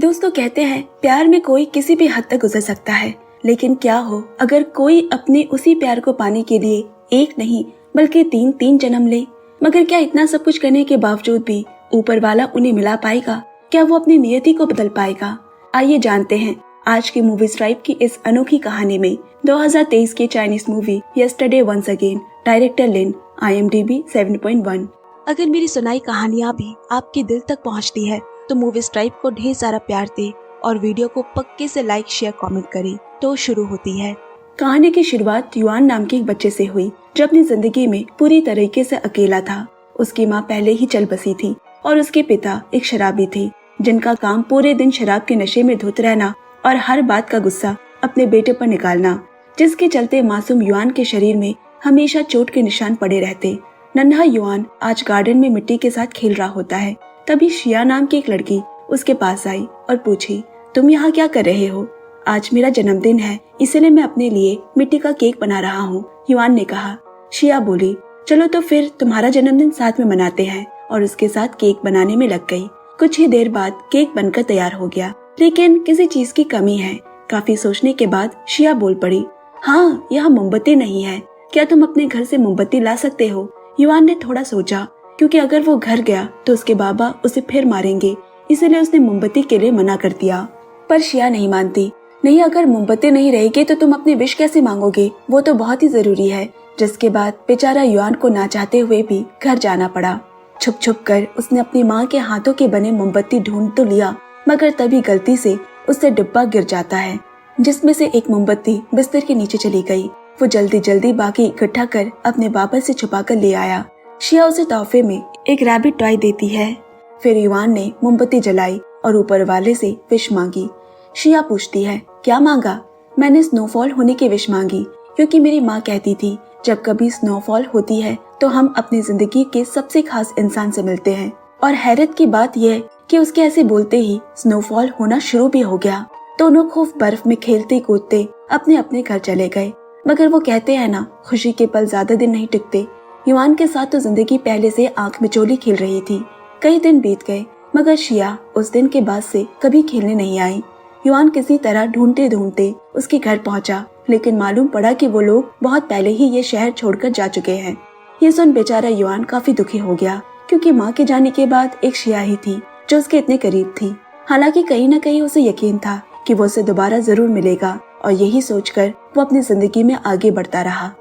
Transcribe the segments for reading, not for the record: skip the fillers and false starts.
दोस्तों कहते हैं प्यार में कोई किसी भी हद तक गुजर सकता है, लेकिन क्या हो अगर कोई अपने उसी प्यार को पाने के लिए एक नहीं बल्कि तीन जन्म ले। मगर क्या इतना सब कुछ करने के बावजूद भी ऊपर वाला उन्हें मिला पाएगा? क्या वो अपनी नियति को बदल पाएगा? आइए जानते हैं आज की मूवी स्ट्राइप की इस अनोखी कहानी में। 2023 की Chinese movie Yesterday Once Again, director Lin, IMDb 7.1। अगर मेरी सुनाई कहानियाँ भी आपके दिल तक पहुँचती है तो मूवी स्ट्राइप को ढेर सारा प्यार दे और वीडियो को पक्के से लाइक शेयर कमेंट करें। तो शुरू होती है। कहानी की शुरुआत युआन नाम के एक बच्चे से हुई जो अपनी जिंदगी में पूरी तरीके से अकेला था। उसकी माँ पहले ही चल बसी थी और उसके पिता एक शराबी थे जिनका काम पूरे दिन शराब के नशे में धुत रहना और हर बात का गुस्सा अपने बेटे पर निकालना, जिसके चलते मासूम युआन के शरीर में हमेशा चोट के निशान पड़े रहते। नन्हा युआन आज गार्डन में मिट्टी के साथ खेल रहा होता है। तभी शिया नाम की एक लड़की उसके पास आई और पूछी, तुम यहाँ क्या कर रहे हो? आज मेरा जन्मदिन है, इसलिए मैं अपने लिए मिट्टी का केक बना रहा हूँ, युआन ने कहा। शिया बोली, चलो तो फिर तुम्हारा जन्मदिन साथ में मनाते हैं, और उसके साथ केक बनाने में लग गई। कुछ ही देर बाद केक बनकर तैयार हो गया, लेकिन किसी चीज की कमी है। काफी सोचने के बाद शिया बोल पड़ी, हाँ, यहाँ मोमबत्ती नहीं है, क्या तुम अपने घर से मोमबत्ती ला सकते हो? युआन ने थोड़ा सोचा, क्योंकि अगर वो घर गया तो उसके बाबा उसे फिर मारेंगे, इसलिए उसने मोमबत्ती के लिए मना कर दिया। पर शिया नहीं मानती। नहीं, अगर मोमबत्ती नहीं रहेगी तो तुम अपनी विश कैसे मांगोगे? वो तो बहुत ही जरूरी है। जिसके बाद बेचारा युआन को ना चाहते हुए भी घर जाना पड़ा। छुप छुप कर उसने अपनी माँ के हाथों के बने मोमबत्ती ढूंढ तो लिया, मगर तभी गलती से उससे डिब्बा गिर जाता है, जिसमें से एक मोमबत्ती बिस्तर के नीचे चली गई। वो जल्दी जल्दी बाकी इकट्ठा कर अपने बाबा से छुपा कर ले आया। शिया उसे तोहफे में एक रैबिट टॉय देती है। फिर युआन ने मोमबत्ती जलाई और ऊपर वाले से विश मांगी। शिया पूछती है, क्या मांगा? मैंने स्नोफॉल होने की विश मांगी, क्योंकि मेरी माँ कहती थी जब कभी स्नोफॉल होती है तो हम अपनी जिंदगी के सबसे खास इंसान से मिलते हैं। और हैरत की बात यह कि उसके ऐसे बोलते ही स्नोफॉल होना शुरू भी हो गया। दोनों खूब बर्फ में खेलते कूदते अपने अपने घर चले गए। मगर वो कहते हैं ना, खुशी के पल ज्यादा दिन नहीं टिकते। युआन के साथ तो जिंदगी पहले से आंख मिचोली खेल रही थी। कई दिन बीत गए, मगर शिया उस दिन के बाद से कभी खेलने नहीं आई। युआन किसी तरह ढूंढते ढूंढते उसके घर पहुंचा, लेकिन मालूम पड़ा कि वो लोग बहुत पहले ही ये शहर छोड़कर जा चुके हैं। ये सुन बेचारा युआन काफी दुखी हो गया, क्योंकि माँ के जाने के बाद एक शिया ही थी जो उसके इतने करीब थी। हालांकि कहीं न कहीं उसे यकीन था कि वो उसे दोबारा जरूर मिलेगा, और यही सोचकर वो अपनी जिंदगी में आगे बढ़ता रहा।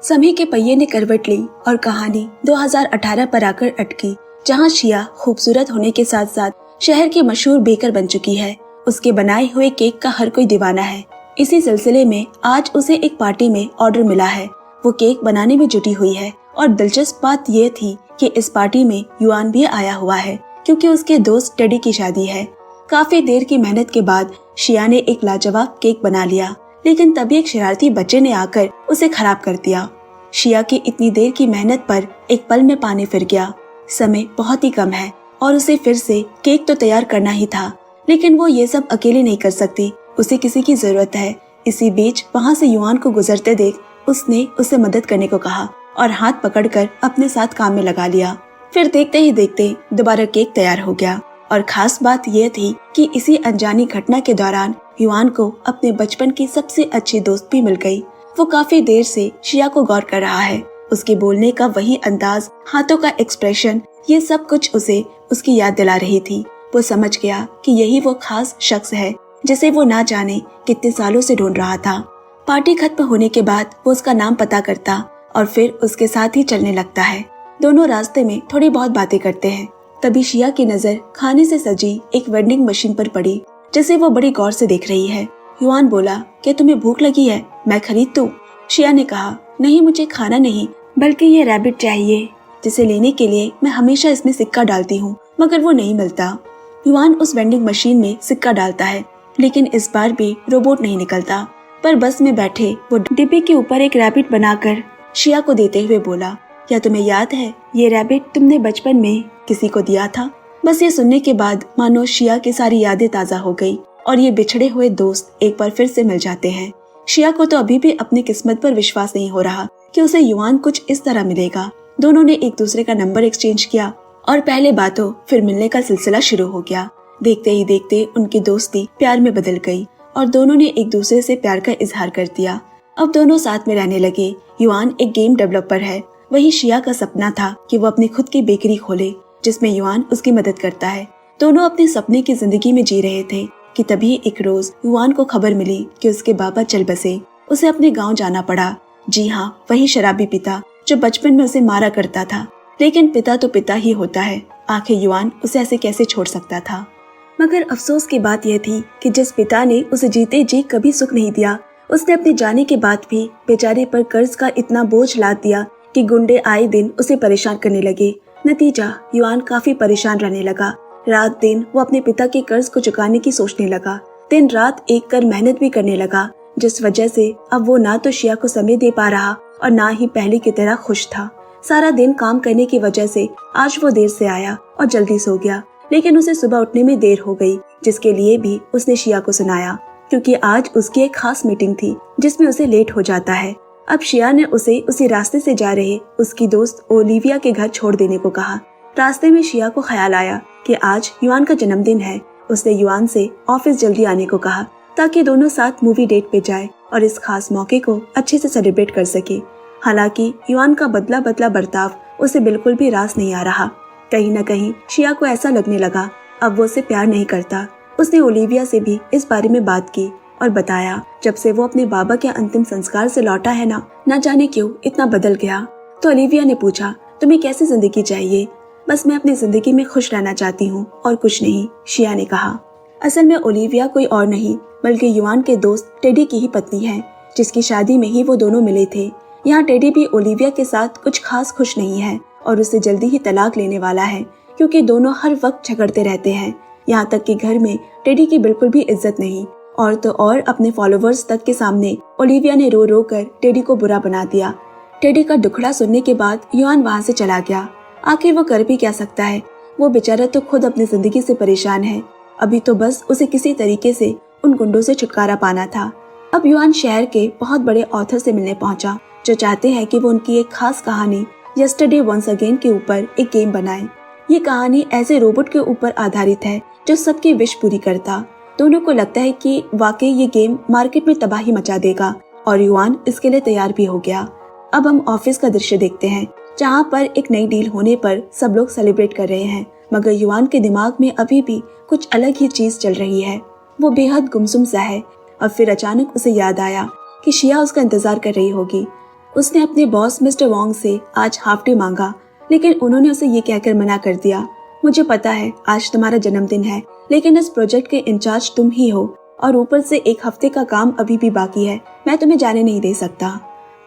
समय के पहिए ने करवट ली और कहानी 2018 पर आकर अटकी, जहां शिया खूबसूरत होने के साथ साथ शहर की मशहूर बेकर बन चुकी है। उसके बनाए हुए केक का हर कोई दीवाना है। इसी सिलसिले में आज उसे एक पार्टी में ऑर्डर मिला है। वो केक बनाने में जुटी हुई है, और दिलचस्प बात यह थी कि इस पार्टी में युआन भी आया हुआ है, क्योंकि उसके दोस्त टेडी की शादी है। काफी देर की मेहनत के बाद शिया ने एक लाजवाब केक बना लिया, लेकिन तभी एक शरारती बच्चे ने आकर उसे खराब कर दिया। शिया की इतनी देर की मेहनत पर एक पल में पानी फिर गया। समय बहुत ही कम है और उसे फिर से केक तो तैयार करना ही था, लेकिन वो ये सब अकेले नहीं कर सकती, उसे किसी की जरूरत है। इसी बीच वहाँ से युआन को गुजरते देख उसने उसे मदद करने को कहा और हाथ पकड़कर अपने साथ काम में लगा लिया। फिर देखते ही देखते दोबारा केक तैयार हो गया। और खास बात यह थी कि इसी अनजानी घटना के दौरान युआन को अपने बचपन की सबसे अच्छी दोस्त भी मिल गई। वो काफी देर से शिया को गौर कर रहा है। उसके बोलने का वही अंदाज, हाथों का एक्सप्रेशन, ये सब कुछ उसे उसकी याद दिला रही थी। वो समझ गया कि यही वो खास शख्स है जिसे वो ना जाने कितने सालों से ढूंढ रहा था। पार्टी खत्म होने के बाद वो उसका नाम पता करता और फिर उसके साथ ही चलने लगता है। दोनों रास्ते में थोड़ी बहुत बातें करते हैं। तभी शिया की नजर खाने से सजी एक वेंडिंग मशीन पर पड़ी, जिसे वो बड़ी गौर से देख रही है। युआन बोला, क्या तुम्हें भूख लगी है? मैं खरीद दूं? शिया ने कहा, नहीं, मुझे खाना नहीं, बल्कि ये रैबिट चाहिए, जिसे लेने के लिए मैं हमेशा इसमें सिक्का डालती हूँ, मगर वो नहीं मिलता। युआन उस वेंडिंग मशीन में सिक्का डालता है, लेकिन इस बार भी रोबोट नहीं निकलता। पर बस में बैठे वो डिब्बे के ऊपर एक रैबिट बनाकर शिया को देते हुए बोला, क्या तुम्हें याद है ये रैबिट तुमने बचपन में किसी को दिया था? बस ये सुनने के बाद मानो शिया की सारी यादें ताजा हो गई और ये बिछड़े हुए दोस्त एक बार फिर से मिल जाते हैं। शिया को तो अभी भी अपनी किस्मत पर विश्वास नहीं हो रहा कि उसे युआन कुछ इस तरह मिलेगा। दोनों ने एक दूसरे का नंबर एक्सचेंज किया और पहले बातों फिर मिलने का सिलसिला शुरू हो गया। देखते ही देखते उनकी दोस्ती प्यार में बदल गई और दोनों ने एक दूसरे से प्यार का इजहार कर दिया। अब दोनों साथ में रहने लगे। युआन एक गेम डेवलपर है। वही शिया का सपना था कि वो अपनी खुद की बेकरी खोले जिसमें युआन उसकी मदद करता है। दोनों अपने सपने की जिंदगी में जी रहे थे कि तभी एक रोज युआन को खबर मिली कि उसके बाबा चल बसे। उसे अपने गांव जाना पड़ा। जी हाँ, वही शराबी पिता जो बचपन में उसे मारा करता था। लेकिन पिता तो पिता ही होता है, आखिर युआन उसे ऐसे कैसे छोड़ सकता था। मगर अफसोस की बात यह थी कि जिस पिता ने उसे जीते जी कभी सुख नहीं दिया, उसने अपने जाने के बाद भी बेचारे पर कर्ज का इतना बोझ लाद दिया कि गुंडे आए दिन उसे परेशान करने लगे। नतीजा, युआन काफी परेशान रहने लगा। रात दिन वो अपने पिता के कर्ज को चुकाने की सोचने लगा। दिन रात एक कर मेहनत भी करने लगा, जिस वजह से अब वो ना तो शिया को समय दे पा रहा और ना ही पहले की तरह खुश था। सारा दिन काम करने की वजह से आज वो देर से आया और जल्दी सो गया। लेकिन उसे सुबह उठने में देर हो गई, जिसके लिए भी उसने शिया को सुनाया, क्योंकि आज उसकी एक खास मीटिंग थी जिसमें उसे लेट हो जाता है। अब शिया ने उसे उसी रास्ते से जा रहे उसकी दोस्त ओलिविया के घर छोड़ देने को कहा। रास्ते में शिया को ख्याल आया कि आज युआन का जन्मदिन है। उसने युआन से ऑफिस जल्दी आने को कहा ताकि दोनों साथ मूवी डेट पे जाए और इस खास मौके को अच्छे से सेलिब्रेट कर सके। हालांकि युआन का बदला बदला बर्ताव उसे बिल्कुल भी रास नहीं आ रहा। कहीं न कहीं शिया को ऐसा लगने लगा अब वो उसे प्यार नहीं करता। उसने ओलिविया से भी इस बारे में बात की और बताया जब से वो अपने बाबा के अंतिम संस्कार से लौटा है ना जाने क्यों इतना बदल गया। तो ओलिविया ने पूछा, तुम्हें कैसी जिंदगी चाहिए? बस मैं अपनी जिंदगी में खुश रहना चाहती हूँ और कुछ नहीं, शिया ने कहा। असल में ओलिविया कोई और नहीं बल्कि युआन के दोस्त टेडी की ही पत्नी है, जिसकी शादी में ही वो दोनों मिले थे। यहाँ टेडी भी ओलिविया के साथ कुछ खास खुश नहीं है और उसे जल्दी ही तलाक लेने वाला है, क्योंकि दोनों हर वक्त झगड़ते रहते हैं। यहाँ तक कि घर में टेडी की बिल्कुल भी इज्जत नहीं, और तो और अपने फॉलोवर्स तक के सामने ओलिविया ने रो रो कर टेडी को बुरा बना दिया। टेडी का दुखड़ा सुनने के बाद युआन वहाँ से चला गया। आखिर वो कर भी क्या सकता है, वो बेचारा तो खुद अपनी जिंदगी से परेशान है। अभी तो बस उसे किसी तरीके से उन गुंडों से छुटकारा पाना था। अब युआन शहर के बहुत बड़े ऑथर से मिलने पहुंचा, जो चाहते हैं कि वो उनकी एक खास कहानी यस्टरडे वंस अगेन के ऊपर एक गेम बनाए। ये कहानी ऐसे रोबोट के ऊपर आधारित है जो सबकी विश पूरी करता। दोनों को लगता है कि वाकई ये गेम मार्केट में तबाही मचा देगा और युआन इसके लिए तैयार भी हो गया। अब हम ऑफिस का दृश्य देखते हैं, जहाँ पर एक नई डील होने पर सब लोग सेलिब्रेट कर रहे हैं, मगर युआन के दिमाग में अभी भी कुछ अलग ही चीज चल रही है। वो बेहद गुमसुम सा है। और फिर अचानक उसे याद आया कि शिया उसका इंतजार कर रही होगी। उसने अपने बॉस मिस्टर वोंग से आज हाफ डे मांगा, लेकिन उन्होंने उसे ये कहकर मना कर दिया, मुझे पता है आज तुम्हारा जन्मदिन है, लेकिन इस प्रोजेक्ट के इंचार्ज तुम ही हो और ऊपर से एक हफ्ते का काम अभी भी बाकी है, मैं तुम्हें जाने नहीं दे सकता।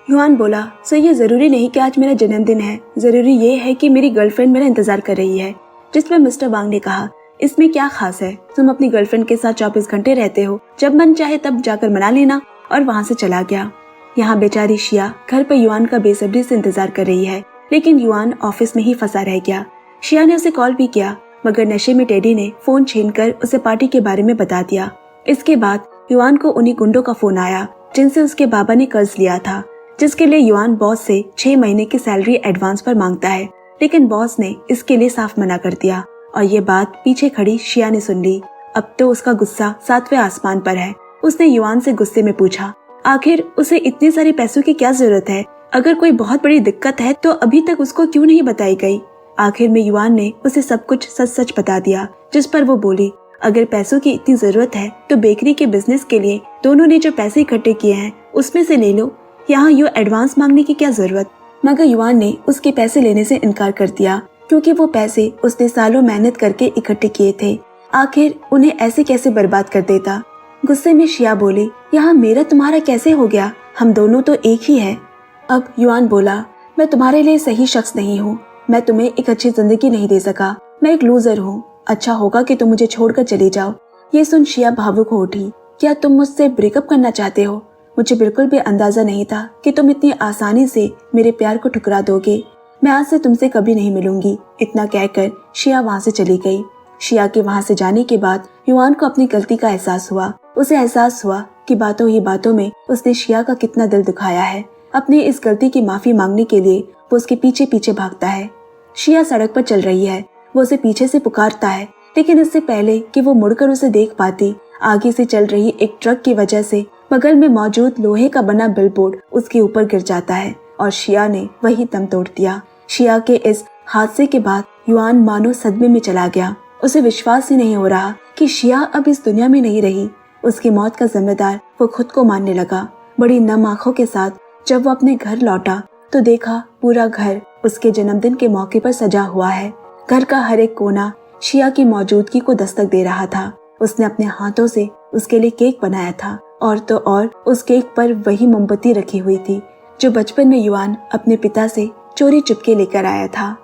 युआन बोला, सर ये जरूरी नहीं कि आज मेरा जन्मदिन है, जरूरी ये है कि मेरी गर्लफ्रेंड मेरा इंतजार कर रही है। जिस पर मिस्टर वांग ने कहा, इसमें क्या खास है, तुम अपनी गर्लफ्रेंड के साथ 24 घंटे रहते हो, जब मन चाहे तब जाकर मना लेना। और वहाँ से चला गया। यहाँ बेचारी शिया घर पर युआन का बेसब्री से इंतजार कर रही है, लेकिन युआन ऑफिस में ही फंसा रह गया। शिया ने उसे कॉल भी किया, मगर नशे में टेडी ने फोन छीनकर उसे पार्टी के बारे में बता दिया। इसके बाद युआन को उन्हीं गुंडों का फोन आया जिनसे उसके बाबा ने कर्ज लिया था, जिसके लिए युआन बॉस से 6 महीने की सैलरी एडवांस पर मांगता है, लेकिन बॉस ने इसके लिए साफ मना कर दिया। और ये बात पीछे खड़ी शिया ने सुन ली। अब तो उसका गुस्सा 7वें आसमान पर है। उसने युआन से गुस्से में पूछा, आखिर उसे इतने सारे पैसों की क्या जरूरत है? अगर कोई बहुत बड़ी दिक्कत है तो अभी तक उसको क्यों नहीं बताई गई? आखिर में युआन ने उसे सब कुछ सच सच बता दिया, जिस पर वो बोली, अगर पैसों की इतनी जरूरत है तो बेकरी के बिजनेस के लिए दोनों ने जो पैसे इकट्ठे किए हैं उसमें से ले लो, यहाँ ये एडवांस मांगने की क्या जरूरत? मगर युआन ने उसके पैसे लेने से इनकार कर दिया, क्योंकि वो पैसे उसने सालों मेहनत करके इकट्ठे किए थे। आखिर उन्हें ऐसे कैसे बर्बाद कर देता? गुस्से में शिया बोली, यहाँ मेरा तुम्हारा कैसे हो गया, हम दोनों तो एक ही है। अब युआन बोला, मैं तुम्हारे लिए सही शख्स नहीं हूँ, मैं तुम्हें एक अच्छी जिंदगी नहीं दे सका, मैं एक लूजर हूँ, अच्छा होगा कि तुम मुझे छोड़कर चली जाओ। ये सुन शिया भावुक हो उठी, क्या तुम मुझसे ब्रेकअप करना चाहते हो? मुझे बिल्कुल भी अंदाजा नहीं था कि तुम इतनी आसानी से मेरे प्यार को ठुकरा दोगे, मैं आज से तुमसे कभी नहीं मिलूंगी। इतना कहकर शिया वहाँ से चली गई। शिया के वहाँ से जाने के बाद युआन को अपनी गलती का एहसास हुआ। उसे एहसास हुआ कि बातों ही बातों में उसने शिया का कितना दिल दुखाया है। अपनी इस गलती की माफी मांगने के लिए वो उसके पीछे पीछे भागता है। शिया सड़क पर चल रही है, वो उसे पीछे से पुकारता है, लेकिन इससे पहले कि वो मुड़कर उसे देख पाती, आगे से चल रही एक ट्रक की वजह से बगल में मौजूद लोहे का बना बिलबोर्ड उसके ऊपर गिर जाता है और शिया ने वही दम तोड़ दिया। शिया के इस हादसे के बाद युआन मानो सदमे में चला गया। उसे विश्वास ही नहीं हो रहा कि शिया अब इस दुनिया में नहीं रही। उसकी मौत का जिम्मेदार वो खुद को मानने लगा। बड़ी नम आंखों के साथ जब वो अपने घर लौटा तो देखा पूरा घर उसके जन्मदिन के मौके पर सजा हुआ है। घर का हर एक कोना शिया की मौजूदगी को दस्तक दे रहा था। उसने अपने हाथों से उसके लिए केक बनाया था और तो और उस केक पर वही मोमबत्ती रखी हुई थी जो बचपन में युआन अपने पिता से चोरी चुपके लेकर आया था।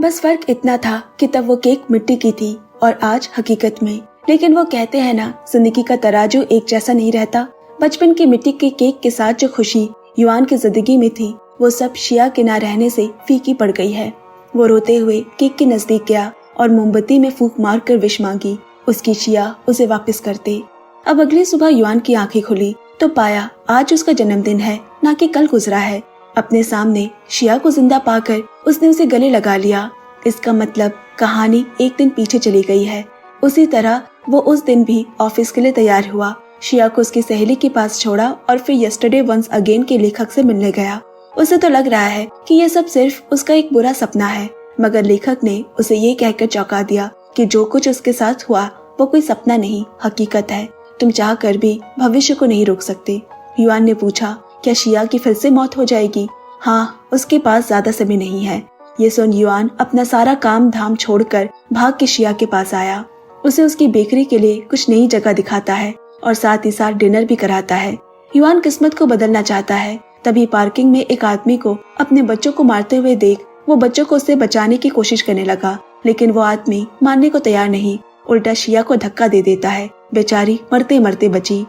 बस फर्क इतना था कि तब वो केक मिट्टी की थी और आज हकीकत में। लेकिन वो कहते हैं ना, जिंदगी का तराजू एक जैसा नहीं रहता। बचपन की मिट्टी के केक के साथ जो खुशी युआन की जिंदगी में थी वो सब शिया के ना रहने से फीकी पड़ गई है। वो रोते हुए केक के नजदीक गया और मोमबत्ती में फूंक मारकर विश मांगी उसकी शिया उसे वापस करते। अब अगली सुबह युआन की आंखें खुली तो पाया आज उसका जन्मदिन है, ना कि कल गुजरा है। अपने सामने शिया को जिंदा पाकर उसने उसे गले लगा लिया। इसका मतलब कहानी एक दिन पीछे चली गई है। उसी तरह वो उस दिन भी ऑफिस के लिए तैयार हुआ। शिया को उसकी सहेली के पास छोड़ा और फिर यस्टरडे वंस अगेन के लेखक से मिलने गया। उसे तो लग रहा है कि ये सब सिर्फ उसका एक बुरा सपना है, मगर लेखक ने उसे ये कहकर चौंका दिया कि जो कुछ उसके साथ हुआ वो कोई सपना नहीं, हकीकत है। तुम चाह कर भी भविष्य को नहीं रोक सकते। युआन ने पूछा, क्या शिया की फिर से मौत हो जाएगी? हाँ, उसके पास ज्यादा समय नहीं है। ये सुन युआन अपना सारा काम धाम छोड़कर भाग के शिया के पास आया। उसे उसकी बेकरी के लिए कुछ नई जगह दिखाता है और साथ ही साथ डिनर भी कराता है। युआन किस्मत को बदलना चाहता है। तभी पार्किंग में एक आदमी को अपने बच्चों को मारते हुए देख वो बच्चों को उससे बचाने की कोशिश करने लगा, लेकिन वो आदमी मानने को तैयार नहीं, उल्टा शिया को धक्का दे देता है। बेचारी मरते मरते बची।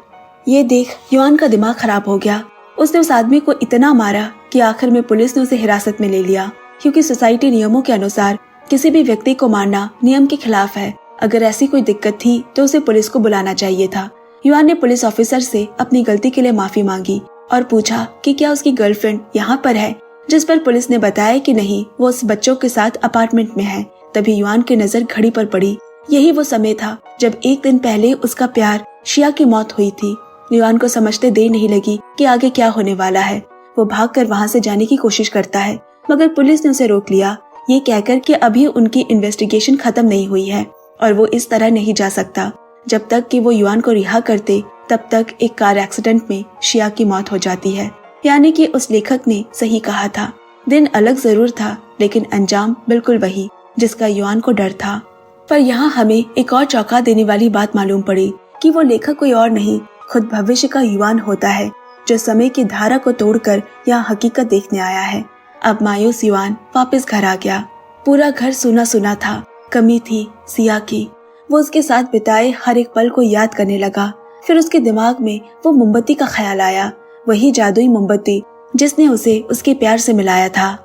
ये देख युआन का दिमाग खराब हो गया। उसने उस आदमी को इतना मारा कि आखिर में पुलिस ने उसे हिरासत में ले लिया, क्योंकि सोसाइटी नियमों के अनुसार किसी भी व्यक्ति को मारना नियम के खिलाफ है। अगर ऐसी कोई दिक्कत थी तो उसे पुलिस को बुलाना चाहिए था। युआन ने पुलिस ऑफिसर से अपनी गलती के लिए माफी मांगी और पूछा कि क्या उसकी गर्लफ्रेंड यहाँ पर है, जिस पर पुलिस ने बताया कि नहीं, वो उस बच्चों के साथ अपार्टमेंट में है। तभी युआन की नजर घड़ी पर पड़ी। यही वो समय था जब एक दिन पहले उसका प्यार शिया की मौत हुई थी। युआन को समझते देर नहीं लगी कि आगे क्या होने वाला है। वो भागकर वहां से जाने की कोशिश करता है, मगर पुलिस ने उसे रोक लिया, ये कहकर कि अभी उनकी इन्वेस्टिगेशन खत्म नहीं हुई है और वो इस तरह नहीं जा सकता। जब तक कि वो युआन को रिहा करते तब तक एक कार एक्सीडेंट में शिया की मौत हो जाती है। यानी कि उस लेखक ने सही कहा था। दिन अलग जरूर था, लेकिन अंजाम बिल्कुल वही जिसका युआन को डर था। पर यहाँ हमें एक और चौंका देने वाली बात मालूम पड़ी कि वो लेखक कोई और नहीं, खुद भविष्य का युआन होता है, जो समय की धारा को तोड़कर यहाँ हकीकत देखने आया है। अब मायूस युआन वापस घर आ गया। पूरा घर सूना सूना था। कमी थी सिया की। वो उसके साथ बिताए हर एक पल को याद करने लगा। फिर उसके दिमाग में वो मोमबत्ती का ख्याल आया, वही जादुई मोमबत्ती जिसने उसे उसके प्यार से मिलाया था।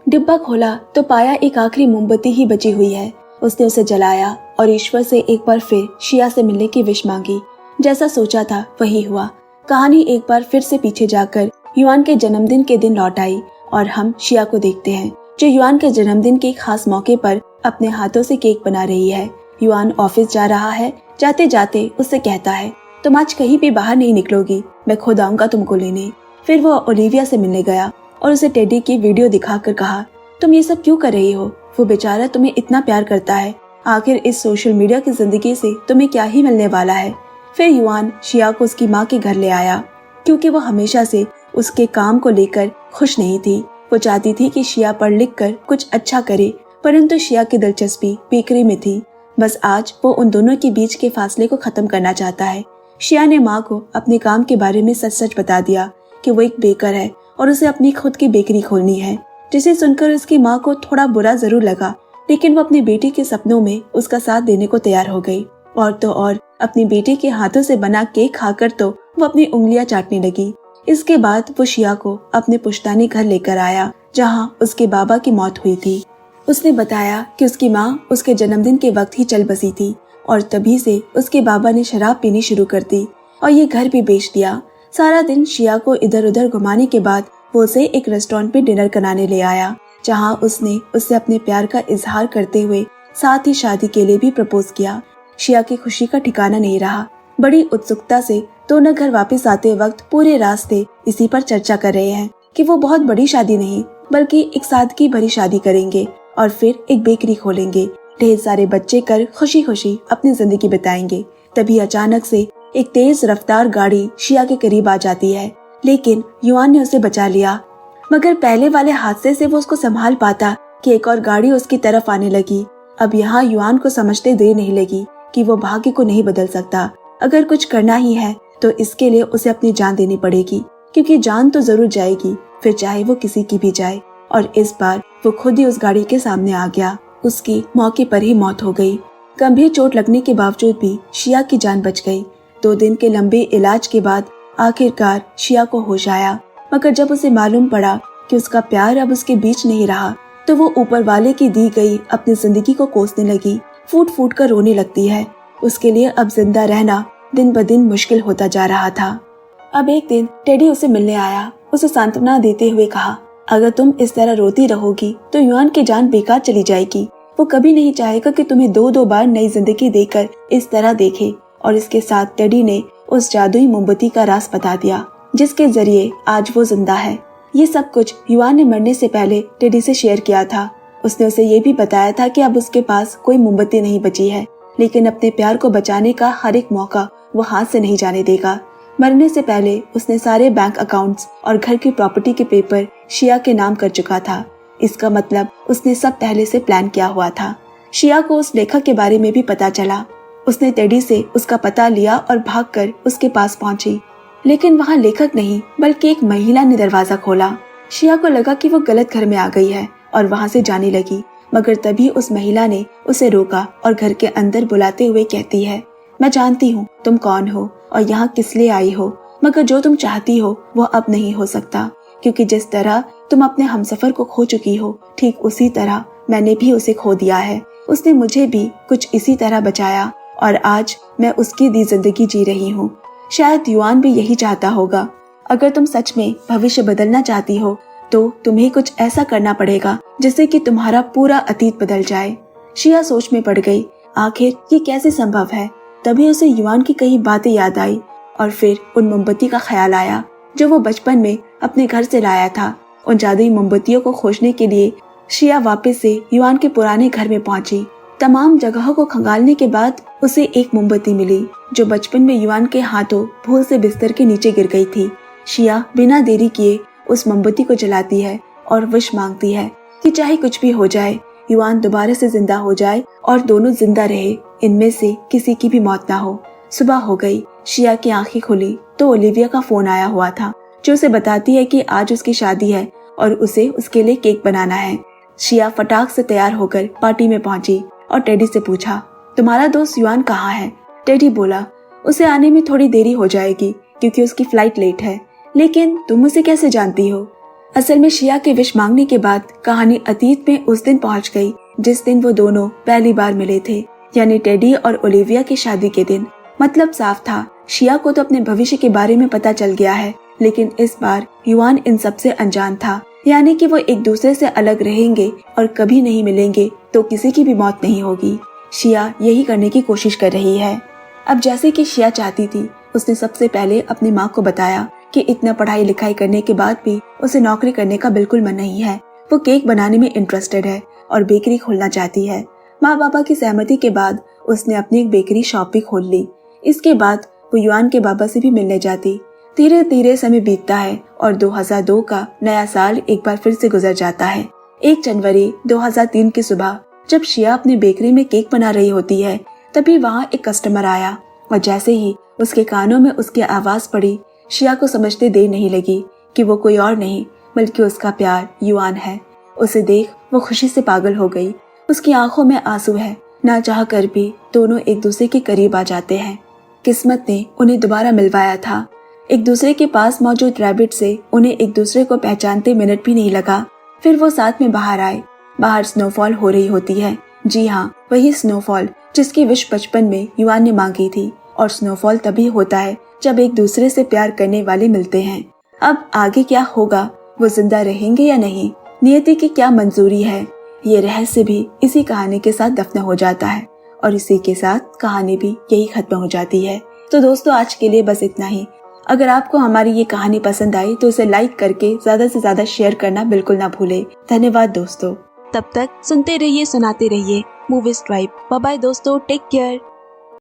डिब्बा खोला तो पाया एक आखिरी मोमबत्ती ही बची हुई है। उसने उसे जलाया और ईश्वर से एक बार फिर शिया से मिलने की विश मांगी। जैसा सोचा था वही हुआ। कहानी एक बार फिर से पीछे जाकर युआन के जन्मदिन के दिन लौट आई और हम शिया को देखते हैं, जो युआन के जन्मदिन के खास मौके पर अपने हाथों से केक बना रही है। युआन ऑफिस जा रहा है। जाते जाते उससे कहता है, तुम आज कहीं भी बाहर नहीं निकलोगी, मैं खुद आऊंगा तुमको लेने। फिर वो ओलिविया से मिलने गया और उसे टेडी की वीडियो दिखाकर कहा, तुम ये सब क्यों कर रही हो? वो बेचारा तुम्हें इतना प्यार करता है। आखिर इस सोशल मीडिया की जिंदगी से तुम्हें क्या ही मिलने वाला है। फिर युआन शिया को उसकी माँ के घर ले आया, क्योंकि वो हमेशा से उसके काम को लेकर खुश नहीं थी। वो चाहती थी कि शिया पढ़ लिख कर कुछ अच्छा करे, परंतु शिया की दिलचस्पी बेकरी में थी। बस आज वो उन दोनों के बीच के फासले को खत्म करना चाहता है। शिया ने माँ को अपने काम के बारे में सच सच बता दिया कि वो एक बेकर है और उसे अपनी खुद की बेकरी खोलनी है, जिसे सुनकर उसकी माँ को थोड़ा बुरा जरूर लगा, लेकिन वो अपनी बेटी के सपनों में उसका साथ देने को तैयार हो गई। और तो और अपनी बेटी के हाथों से बना केक खाकर तो वो अपनी उंगलियां चाटने लगी। इसके बाद वो शिया को अपने पुश्तैनी घर लेकर आया, जहाँ उसके बाबा की मौत हुई थी। उसने बताया कि उसकी माँ उसके जन्मदिन के वक्त ही चल बसी थी और तभी से उसके बाबा ने शराब पीनी शुरू कर दी और ये घर भी बेच दिया। सारा दिन शिया को इधर उधर घुमाने के बाद वो उसे एक रेस्टोरेंट में डिनर कराने ले आया, जहाँ उसने उससे अपने प्यार का इजहार करते हुए साथ ही शादी के लिए भी प्रपोज किया। शिया की खुशी का ठिकाना नहीं रहा। बड़ी उत्सुकता से दोनों घर वापस आते वक्त पूरे रास्ते इसी पर चर्चा कर रहे हैं कि वो बहुत बड़ी शादी नहीं बल्कि एक सादगी भरी शादी करेंगे और फिर एक बेकरी खोलेंगे, ढेर सारे बच्चे कर खुशी खुशी अपनी जिंदगी बिताएंगे। तभी अचानक से एक तेज रफ्तार गाड़ी शिया के करीब आ जाती है, लेकिन युआन ने उसे बचा लिया। मगर पहले वाले हादसे से वो उसको संभाल पाता कि एक और गाड़ी उसकी तरफ आने लगी। अब यहाँ युआन को समझते देर नहीं लगी कि वो भाग्य को नहीं बदल सकता। अगर कुछ करना ही है तो इसके लिए उसे अपनी जान देनी पड़ेगी, क्योंकि जान तो जरूर जाएगी, फिर चाहे वो किसी की भी जाए। और इस बार वो खुद ही उस गाड़ी के सामने आ गया। उसकी मौके पर ही मौत हो गई। गंभीर चोट लगने के बावजूद भी शिया की जान बच गई। 2 दिन के लंबे इलाज के बाद आखिरकार शिया को होश आया। मगर जब उसे मालूम पड़ा कि उसका प्यार अब उसके बीच नहीं रहा, तो वो ऊपर वाले की दी गई अपनी जिंदगी को कोसने लगी। फूट फूट कर रोने लगती है। उसके लिए अब जिंदा रहना दिन ब दिन मुश्किल होता जा रहा था। अब एक दिन टेडी उसे मिलने आया। उसे सांत्वना देते हुए कहा, अगर तुम इस तरह रोती रहोगी तो युआन की जान बेकार चली जाएगी। वो कभी नहीं चाहेगा कि तुम्हें 2-2 बार नई जिंदगी देकर इस तरह देखे। और इसके साथ टेडी ने उस जादुई मोमबत्ती का राज बता दिया, जिसके जरिए आज वो जिंदा है। ये सब कुछ युआन ने मरने से पहले टेडी से शेयर किया था। उसने उसे ये भी बताया था कि अब उसके पास कोई मोमबत्ती नहीं बची है, लेकिन अपने प्यार को बचाने का हर एक मौका वो हाथ से नहीं जाने देगा। मरने से पहले उसने सारे बैंक अकाउंट्स और घर की प्रॉपर्टी के पेपर शिया के नाम कर चुका था। इसका मतलब उसने सब पहले से प्लान किया हुआ था। शिया को उस लेखक के बारे में भी पता चला। उसने टेडी से उसका पता लिया और भागकर उसके पास पहुंची, लेकिन वहां लेखक नहीं बल्कि एक महिला ने दरवाजा खोला। शिया को लगा कि वो गलत घर में आ गई है और वहां से जाने लगी, मगर तभी उस महिला ने उसे रोका और घर के अंदर बुलाते हुए कहती है, मैं जानती हूँ तुम कौन हो और यहाँ किस लिए आई हो, मगर जो तुम चाहती हो वो अब नहीं हो सकता, क्योंकि जिस तरह तुम अपने हमसफर को खो चुकी हो, ठीक उसी तरह मैंने भी उसे खो दिया है। उसने मुझे भी कुछ इसी तरह बचाया और आज मैं उसकी दी जिंदगी जी रही हूँ। शायद युआन भी यही चाहता होगा। अगर तुम सच में भविष्य बदलना चाहती हो तो तुम्हें कुछ ऐसा करना पड़ेगा जिससे कि तुम्हारा पूरा अतीत बदल जाए। शिया सोच में पड़ गई, आखिर ये कैसे संभव है। तभी उसे युआन की कई बातें याद आई और फिर उन मोमबत्ती का ख्याल आया जो वो बचपन में अपने घर से लाया था। उन जादुई मोमबत्तियों को खोजने के लिए शिया वापस से युआन के पुराने घर में पहुंची। तमाम जगहों को खंगालने के बाद उसे एक मोमबत्ती मिली जो बचपन में युआन के हाथों भूल से बिस्तर के नीचे गिर गई थी। शिया बिना देरी किए उस मोमबत्ती को जलाती है और विश मांगती है कि चाहे कुछ भी हो जाए, युआन दोबारा से जिंदा हो जाए और दोनों जिंदा रहे, इनमें से किसी की भी मौत ना हो। सुबह हो गई। शिया की आंखें खुली तो ओलिविया का फोन आया हुआ था, जो उसे बताती है कि आज उसकी शादी है और उसे उसके लिए केक बनाना है। शिया फटाक से तैयार होकर पार्टी में पहुंची और टेडी से पूछा, तुम्हारा दोस्त युआन कहाँ है? टेडी बोला, उसे आने में थोड़ी देरी हो जाएगी क्योंकि उसकी फ्लाइट लेट है। लेकिन तुम उसे कैसे जानती हो? असल में शिया के विश मांगने के बाद कहानी अतीत में उस दिन पहुंच गई जिस दिन वो दोनों पहली बार मिले थे, यानी टेडी और ओलिविया की शादी के दिन। मतलब साफ था, शिया को तो अपने भविष्य के बारे में पता चल गया है, लेकिन इस बार युआन इन सबसे अनजान था, यानी कि वो एक दूसरे से अलग रहेंगे और कभी नहीं मिलेंगे तो किसी की भी मौत नहीं होगी। शिया यही करने की कोशिश कर रही है। अब जैसे कि शिया चाहती थी, उसने सबसे पहले अपनी माँ को बताया कि इतना पढ़ाई लिखाई करने के बाद भी उसे नौकरी करने का बिल्कुल मन नहीं है। वो केक बनाने में इंटरेस्टेड है और बेकरी खोलना चाहती है। माँ बाबा की सहमति के बाद उसने अपनी एक बेकरी शॉप भी खोल ली। इसके बाद वो युआन के बाबा से भी मिलने जाती। धीरे धीरे समय बीतता है और 2002 का नया साल एक बार फिर से गुजर जाता है। 1 जनवरी 2003 की सुबह जब शिया अपनी बेकरी में केक बना रही होती है, तभी वहाँ एक कस्टमर आया और जैसे ही उसके कानों में उसकी आवाज पड़ी, शिया को समझते देर नहीं लगी कि वो कोई और नहीं बल्कि उसका प्यार युआन है। उसे देख वो खुशी से पागल हो गई। उसकी आंखों में आंसू है। ना चाह कर भी दोनों एक दूसरे के करीब आ जाते हैं। किस्मत ने उन्हें दोबारा मिलवाया था। एक दूसरे के पास मौजूद रैबिट से उन्हें एक दूसरे को पहचानते मिनट भी नहीं लगा। फिर वो साथ में बाहर आए। बाहर स्नोफॉल हो रही होती है। जी हाँ, वही स्नोफॉल जिसकी विश बचपन में युआन ने मांगी थी। और स्नोफॉल तभी होता है जब एक दूसरे से प्यार करने वाले मिलते हैं। अब आगे क्या होगा, वो जिंदा रहेंगे या नहीं, नियति की क्या मंजूरी है, ये रहस्य भी इसी कहानी के साथ दफन हो जाता है और इसी के साथ कहानी भी यही खत्म हो जाती है। तो दोस्तों आज के लिए बस इतना ही। अगर आपको हमारी ये कहानी पसंद आई तो इसे लाइक करके ज्यादा से ज्यादा शेयर करना बिल्कुल ना भूले। धन्यवाद दोस्तों। तब तक सुनते रहिए, सुनाते रहिए मूवीज ट्राइब। बाय बाय दोस्तों, टेक केयर।